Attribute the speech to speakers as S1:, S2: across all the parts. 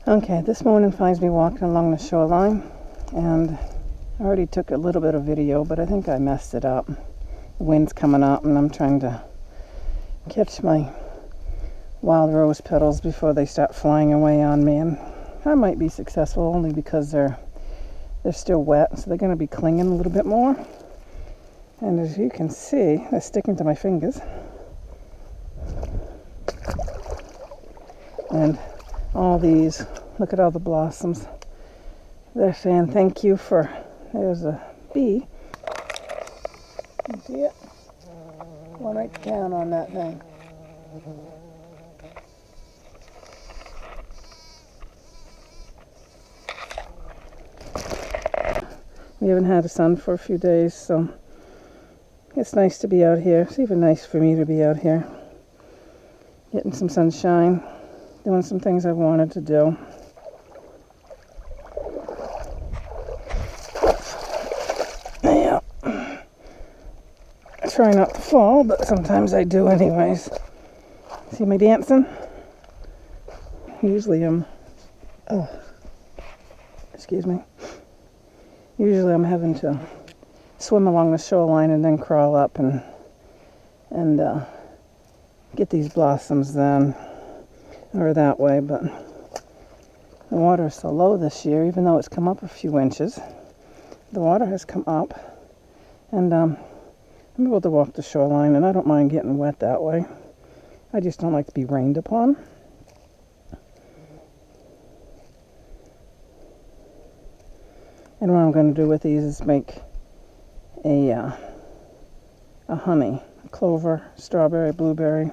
S1: Okay, this morning finds me walking along the shoreline, and I already took a little bit of video, but I think I messed it up. The wind's coming up, and I'm trying to catch my wild rose petals before they start flying away on me, and I might be successful only because they're still wet, so they're going to be clinging a little bit more. And as you can see, they're sticking to my fingers. And all these, look at all the blossoms. They're saying thank you for, there's a bee. You see it? One right down on that thing. We haven't had a sun for a few days, so it's nice to be out here. It's even nice for me to be out here, getting some sunshine, doing some things I wanted to do. Yeah. I try not to fall, but sometimes I do anyways. See me dancing? Usually Usually I'm having to swim along the shoreline and then crawl up and get these blossoms then, or that way, but the water is so low this year, even though it's come up a few inches. The water has come up, and I'm able to walk the shoreline, and I don't mind getting wet that way. I just don't like to be rained upon. And what I'm going to do with these is make a honey, clover, strawberry, blueberry,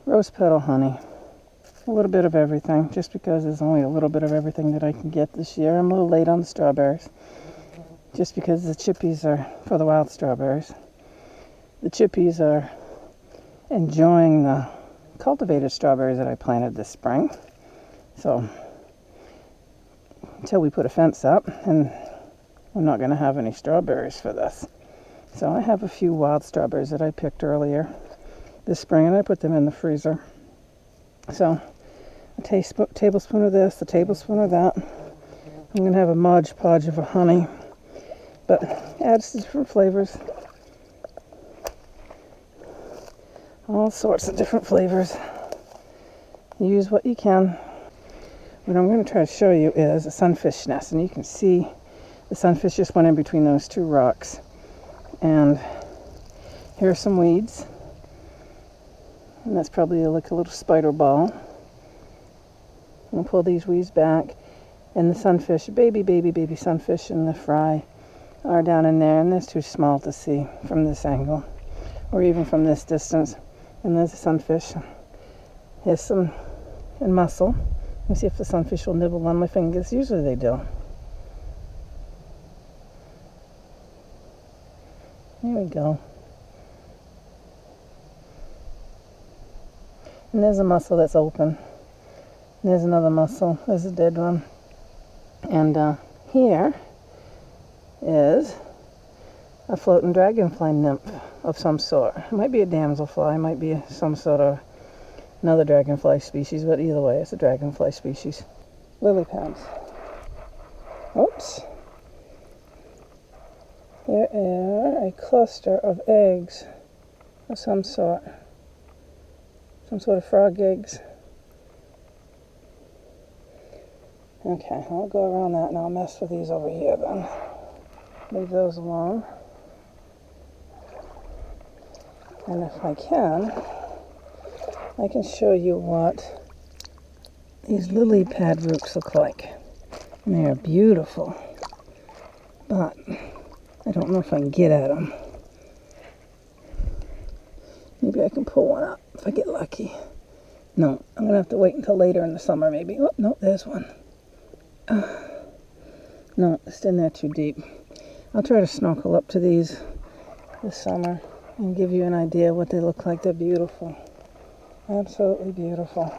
S1: rose petal honey, a little bit of everything, just because there's only a little bit of everything that I can get this year. I'm a little late on the strawberries, just because the chippies are for the wild strawberries. The chippies are enjoying the cultivated strawberries that I planted this spring. So until we put a fence up, and I'm not going to have any strawberries for this. So I have a few wild strawberries that I picked earlier this spring, and I put them in the freezer. So a tablespoon of this, a tablespoon of that. I'm going to have a Mod Podge of a honey, but adds different flavors. All sorts of different flavors. Use what you can. What I'm going to try to show you is a sunfish nest, and you can see the sunfish just went in between those two rocks. And here are some weeds, and that's probably like a little spider ball. I'll pull these weeds back, and the sunfish, baby sunfish and the fry are down in there, and they're too small to see from this angle or even from this distance. And there's a sunfish. Here's some mussel. Let me see if the sunfish will nibble on my fingers. Usually they do. There we go. And there's a mussel that's open. There's another mussel. There's a dead one. And here is a floating dragonfly nymph of some sort. It might be a damselfly. It might be some sort of another dragonfly species, but either way, it's a dragonfly species. Lily pads. Oops. There are a cluster of eggs of some sort. Some sort of frog eggs. Okay, I'll go around that and I'll mess with these over here then. Leave those alone. And if I can show you what these lily pad roots look like. And they are beautiful, but I don't know if I can get at them. Maybe I can pull one up if I get lucky. No, I'm going to have to wait until later in the summer maybe. Oh, no, there's one. No, it's in there too deep. I'll try to snorkel up to these this summer and give you an idea what they look like. They're beautiful. Absolutely beautiful.